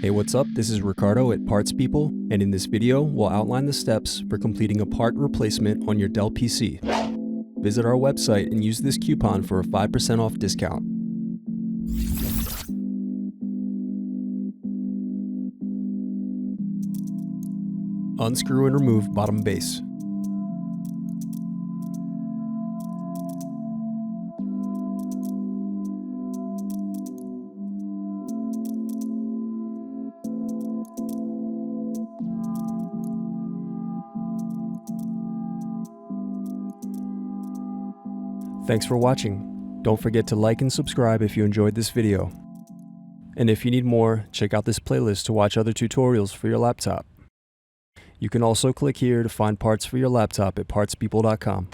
Hey, what's up? This is Ricardo at Parts People, and in this video, we'll outline the steps for completing a part replacement on your Dell PC. Visit our website and use this coupon for a 5% off discount. Unscrew and remove bottom base. Thanks for watching. Don't forget to like and subscribe if you enjoyed this video. And if you need more, check out this playlist to watch other tutorials for your laptop. You can also click here to find parts for your laptop at partspeople.com.